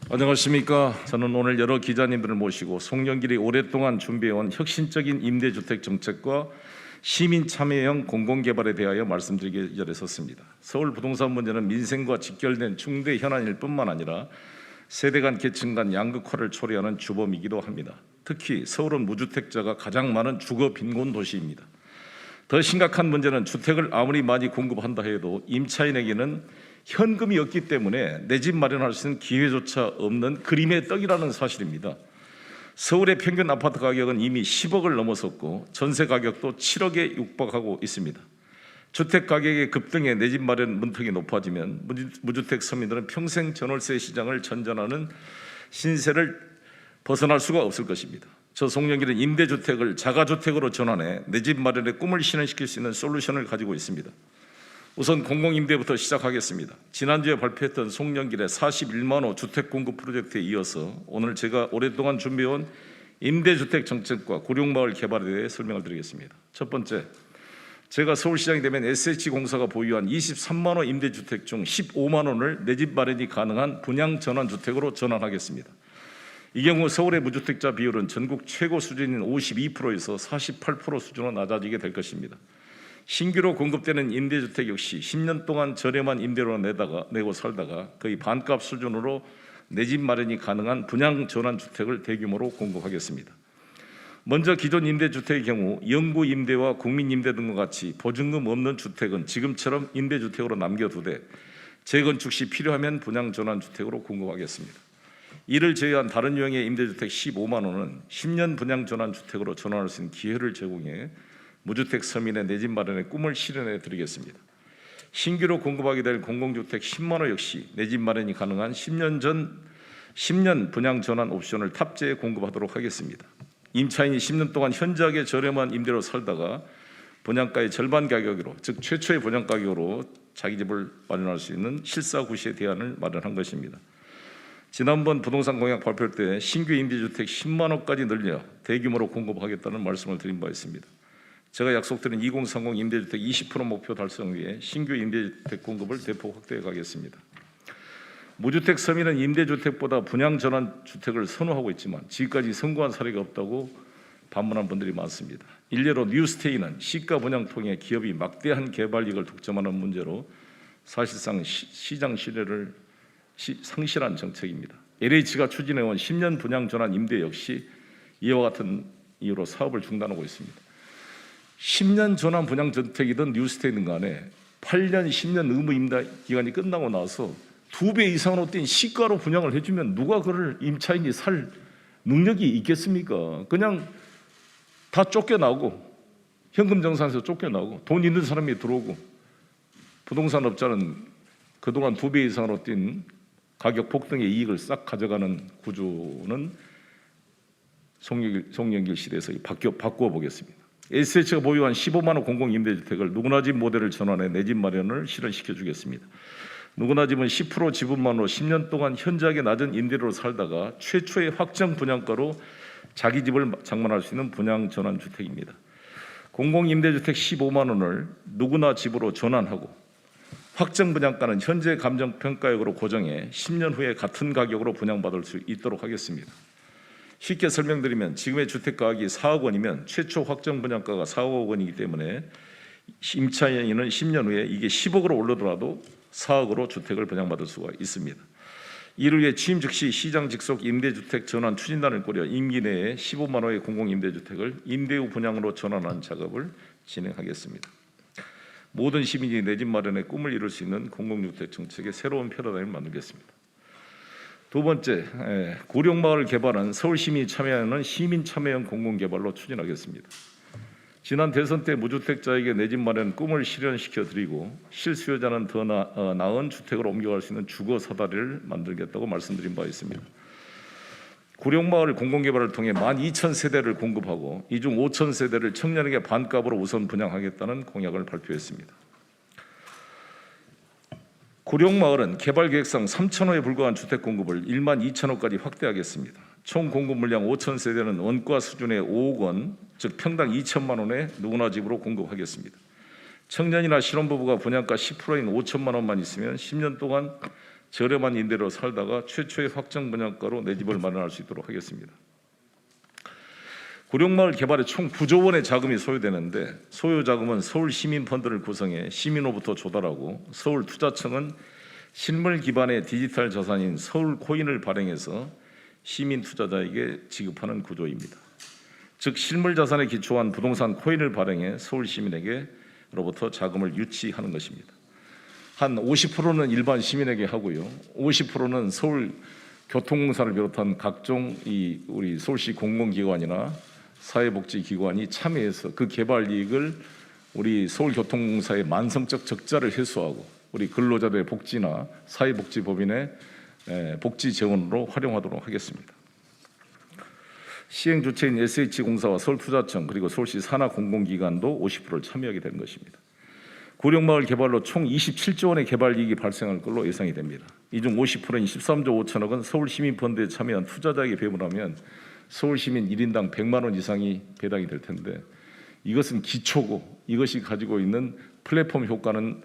안녕하십니까. 저는 오늘 여러 기자님들을 모시고 송영길이 오랫동안 준비해온 혁신적인 임대주택 정책과 시민 참여형 공공개발에 대하여 말씀드리기 전에 섰습니다. 서울 부동산 문제는 민생과 직결된 중대 현안일 뿐만 아니라 세대 간 계층 간 양극화를 초래하는 주범이기도 합니다. 특히 서울은 무주택자가 가장 많은 주거 빈곤 도시입니다. 더 심각한 문제는 주택을 아무리 많이 공급한다 해도 임차인에게는 현금이 없기 때문에 내 집 마련할 수 있는 기회조차 없는 그림의 떡이라는 사실입니다. 서울의 평균 아파트 가격은 이미 10억을 넘어섰고 전세 가격도 7억에 육박하고 있습니다. 주택 가격의 급등에 내 집 마련 문턱이 높아지면 무주택 서민들은 평생 전월세 시장을 전전하는 신세를 벗어날 수가 없을 것입니다. 저 송영길은 임대주택을 자가주택으로 전환해 내 집 마련의 꿈을 실현시킬 수 있는 솔루션을 가지고 있습니다. 우선 공공임대부터 시작하겠습니다. 지난주에 발표했던 송영길의 41만 호 주택 공급 프로젝트에 이어서 오늘 제가 오랫동안 준비해온 임대주택 정책과 구룡마을 개발에 대해 설명을 드리겠습니다. 첫 번째, 제가 서울시장이 되면 SH공사가 보유한 23만 호 임대주택 중 15만 원을 내 집 마련이 가능한 분양 전환주택으로 전환하겠습니다. 이 경우 서울의 무주택자 비율은 전국 최고 수준인 52%에서 48% 수준으로 낮아지게 될 것입니다. 신규로 공급되는 임대주택 역시 10년 동안 저렴한 임대료 내고 살다가 거의 반값 수준으로 내 집 마련이 가능한 분양 전환주택을 대규모로 공급하겠습니다. 먼저 기존 임대주택의 경우 영구 임대와 국민 임대 등과 같이 보증금 없는 주택은 지금처럼 임대주택으로 남겨두되 재건축 시 필요하면 분양 전환주택으로 공급하겠습니다. 이를 제외한 다른 유형의 임대주택 15만 원은 10년 분양 전환주택으로 전환할 수 있는 기회를 제공해 무주택 서민의 내 집 마련의 꿈을 실현해 드리겠습니다. 신규로 공급하게 될 공공주택 10만 호 역시 내 집 마련이 가능한 10년 분양 전환 옵션을 탑재해 공급하도록 하겠습니다. 임차인이 10년 동안 현저하게 저렴한 임대로 살다가 분양가의 절반 가격으로, 즉 최초의 분양 가격으로 자기 집을 마련할 수 있는 실사구시의 대안을 마련한 것입니다. 지난번 부동산 공약 발표할 때 신규 임대주택 10만 호까지 늘려 대규모로 공급하겠다는 말씀을 드린 바 있습니다. 제가 약속드린 2030 임대주택 20% 목표 달성 위해 신규 임대주택 공급을 대폭 확대해 가겠습니다. 무주택 서민은 임대주택보다 분양 전환주택을 선호하고 있지만 지금까지 성공한 사례가 없다고 반문한 분들이 많습니다. 일례로 뉴스테이는 시가 분양 통해 기업이 막대한 개발이익을 독점하는 문제로 사실상 시장 신뢰를 상실한 정책입니다. LH가 추진해온 10년 분양 전환 임대 역시 이와 같은 이유로 사업을 중단하고 있습니다. 10년 전환 분양 주택이든 뉴스테이든 간에 8년, 10년 의무 임대 기간이 끝나고 나서 2배 이상으로 뛴 시가로 분양을 해주면 누가 그를 임차인이 살 능력이 있겠습니까? 그냥 다 쫓겨나고 현금 정산에서 쫓겨나고 돈 있는 사람이 들어오고 부동산 업자는 그동안 2배 이상으로 뛴 가격 폭등의 이익을 싹 가져가는 구조는 송영길 시대에서 바꾸어 보겠습니다. SH가 보유한 15만 호 공공임대주택을 누구나 집 모델을 전환해 내 집 마련을 실현시켜 주겠습니다. 누구나 집은 10% 지분만으로 10년 동안 현저하게 낮은 임대료로 살다가 최초의 확정 분양가로 자기 집을 장만할 수 있는 분양 전환주택입니다. 공공임대주택 15만 원을 누구나 집으로 전환하고 확정 분양가는 현재 감정평가액으로 고정해 10년 후에 같은 가격으로 분양받을 수 있도록 하겠습니다. 쉽게 설명드리면 지금의 주택가격이 4억 원이면 최초 확정 분양가가 4억 원이기 때문에 임차인은 10년 후에 이게 10억으로 오르더라도 4억으로 주택을 분양받을 수가 있습니다. 이를 위해 취임 즉시 시장 직속 임대주택 전환 추진단을 꾸려 임기 내에 15만 호의 공공임대주택을 임대 후 분양으로 전환하는 작업을 진행하겠습니다. 모든 시민이 내 집 마련의 꿈을 이룰 수 있는 공공주택 정책의 새로운 패러다임을 만들겠습니다. 두 번째, 구룡마을 개발은 서울 시민이 참여하는 시민 참여형 공공개발로 추진하겠습니다. 지난 대선 때 무주택자에게 내 집 마련 꿈을 실현시켜 드리고 실수요자는 더 나은 주택으로 옮겨갈 수 있는 주거 사다리를 만들겠다고 말씀드린 바 있습니다. 구룡마을 공공개발을 통해 12,000세대를 공급하고 이 중 5,000세대를 청년에게 반값으로 우선 분양하겠다는 공약을 발표했습니다. 구룡마을은 개발계획상 3,000호에 불과한 주택 공급을 12,000호까지 확대하겠습니다. 총 공급 물량 5,000세대는 원가 수준의 5억 원, 즉 평당 2천만 원에 누구나 집으로 공급하겠습니다. 청년이나 신혼부부가 분양가 10%인 5천만 원만 있으면 10년 동안 저렴한 임대로 살다가 최초의 확정 분양가로 내 집을 마련할 수 있도록 하겠습니다. 구룡마을 개발에 총 9조 원의 자금이 소요되는데 소요 자금은 서울시민펀드를 구성해 시민으로부터 조달하고 서울투자청은 실물 기반의 디지털 자산인 서울코인을 발행해서 시민 투자자에게 지급하는 구조입니다. 즉 실물 자산에 기초한 부동산 코인을 발행해 서울 시민에게로부터 자금을 유치하는 것입니다. 한 50%는 일반 시민에게 하고요, 50%는 서울 교통공사를 비롯한 각종 우리 서울시 공공기관이나 사회복지기관이 참여해서 그 개발 이익을 우리 서울교통공사의 만성적 적자를 해소하고 우리 근로자들의 복지나 사회복지법인의 복지 재원으로 활용하도록 하겠습니다. 시행 주체인 SH공사와 서울투자청 그리고 서울시 산하공공기관도 50%를 참여하게 되는 것입니다. 구룡마을 개발로 총 27조 원의 개발 이익이 발생할 걸로 예상이 됩니다. 이 중 50%인 13조 5천억은 서울시민펀드에 참여한 투자자에게 배분하면 서울시민 1인당 100만 원 이상이 배당이 될 텐데 이것은 기초고 이것이 가지고 있는 플랫폼 효과를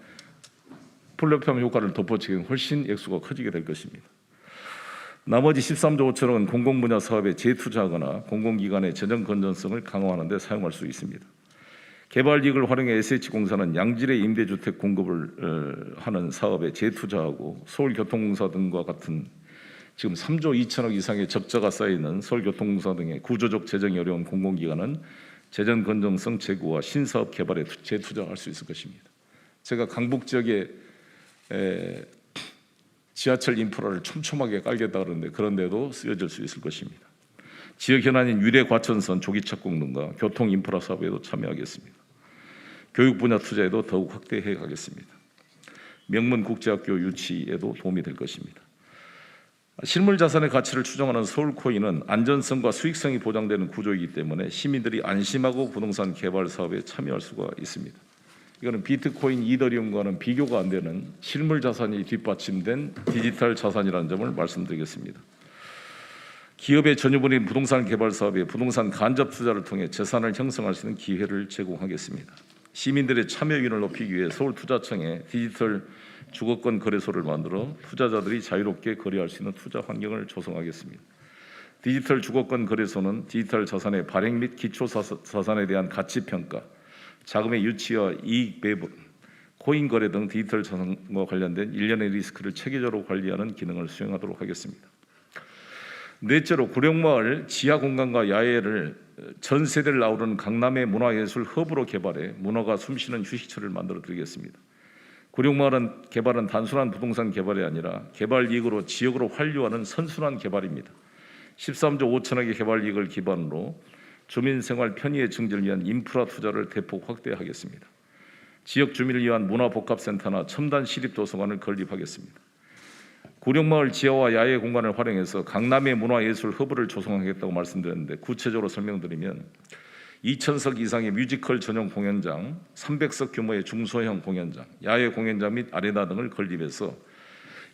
덮어치기는 훨씬 액수가 커지게 될 것입니다. 나머지 13조 5천억은 공공분야 사업에 재투자하거나 공공기관의 재정 건전성을 강화하는 데 사용할 수 있습니다. 개발 이익을 활용해 SH공사는 양질의 임대주택 공급을 하는 사업에 재투자하고 서울교통공사 등과 같은 지금 3조 2천억 이상의 적자가 쌓이는 서울교통공사 등의 구조적 재정이 어려운 공공기관은 재정 건전성 제고와 신사업 개발에 재투자할 수 있을 것입니다. 제가 강북 지역에 지하철 인프라를 촘촘하게 깔겠다 그러는데 그런데도 쓰여질 수 있을 것입니다. 지역 현안인 유래 과천선 조기 착공 등과 교통 인프라 사업에도 참여하겠습니다. 교육 분야 투자에도 더욱 확대해 가겠습니다. 명문 국제학교 유치에도 도움이 될 것입니다. 실물 자산의 가치를 추정하는 서울코인은 안전성과 수익성이 보장되는 구조이기 때문에 시민들이 안심하고 부동산 개발 사업에 참여할 수가 있습니다. 이거는 비트코인, 이더리움과는 비교가 안 되는 실물 자산이 뒷받침된 디지털 자산이라는 점을 말씀드리겠습니다. 기업의 전유분인 부동산 개발 사업에 부동산 간접 투자를 통해 재산을 형성할 수 있는 기회를 제공하겠습니다. 시민들의 참여율을 높이기 위해 서울투자청에 디지털 주거권 거래소를 만들어 투자자들이 자유롭게 거래할 수 있는 투자 환경을 조성하겠습니다. 디지털 주거권 거래소는 디지털 자산의 발행 및 기초 자산에 대한 가치 평가, 자금의 유치와 이익 배분, 코인 거래 등 디지털 자산과 관련된 일련의 리스크를 체계적으로 관리하는 기능을 수행하도록 하겠습니다. 넷째로 구룡마을 지하 공간과 야외를 전 세대를 아우르는 강남의 문화예술 허브로 개발해 문화가 숨쉬는 휴식처를 만들어 드리겠습니다. 구룡마을 개발은 단순한 부동산 개발이 아니라 개발 이익으로 지역으로 환류하는 선순환 개발입니다. 13조 5천억의 개발 이익을 기반으로 주민 생활 편의의 증진을 위한 인프라 투자를 대폭 확대하겠습니다. 지역 주민을 위한 문화복합센터나 첨단 시립도서관을 건립하겠습니다. 구룡마을 지하와 야외 공간을 활용해서 강남의 문화예술 허브를 조성하겠다고 말씀드렸는데 구체적으로 설명드리면 2,000석 이상의 뮤지컬 전용 공연장, 300석 규모의 중소형 공연장, 야외 공연장 및 아레나 등을 건립해서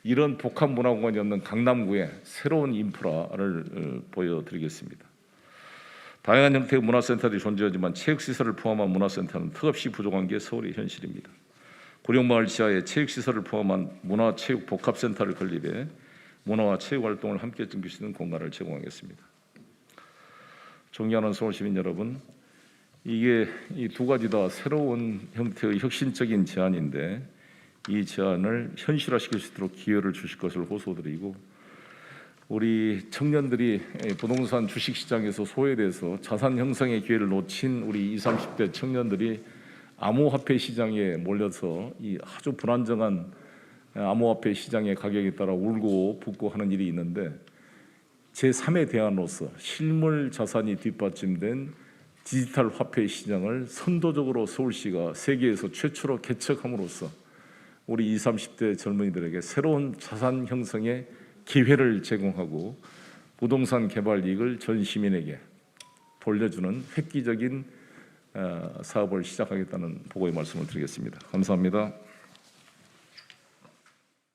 이런 복합문화공간이 없는 강남구에 새로운 인프라를 보여드리겠습니다. 다양한 형태의 문화센터들이 존재하지만 체육시설을 포함한 문화센터는 턱없이 부족한 게 서울의 현실입니다. 구룡마을 지하에 체육시설을 포함한 문화체육복합센터를 건립해 문화와 체육활동을 함께 즐길 수 있는 공간을 제공하겠습니다. 존경하는 서울시민 여러분, 이게 이 두 가지 다 새로운 형태의 혁신적인 제안인데 이 제안을 현실화시킬 수 있도록 기회를 주실 것을 호소드리고 우리 청년들이 부동산 주식시장에서 소외돼서 자산 형성의 기회를 놓친 우리 20, 30대 청년들이 암호화폐 시장에 몰려서 이 아주 불안정한 암호화폐 시장의 가격에 따라 울고 붓고 하는 일이 있는데 제3의 대안으로서 실물 자산이 뒷받침된 디지털 화폐 시장을 선도적으로 서울시가 세계에서 최초로 개척함으로써 우리 20, 30대 젊은이들에게 새로운 자산 형성의 기회를 제공하고 부동산 개발 이익을 전 시민에게 돌려주는 획기적인 사업을 시작하겠다는 보고의 말씀을 드리겠습니다. 감사합니다.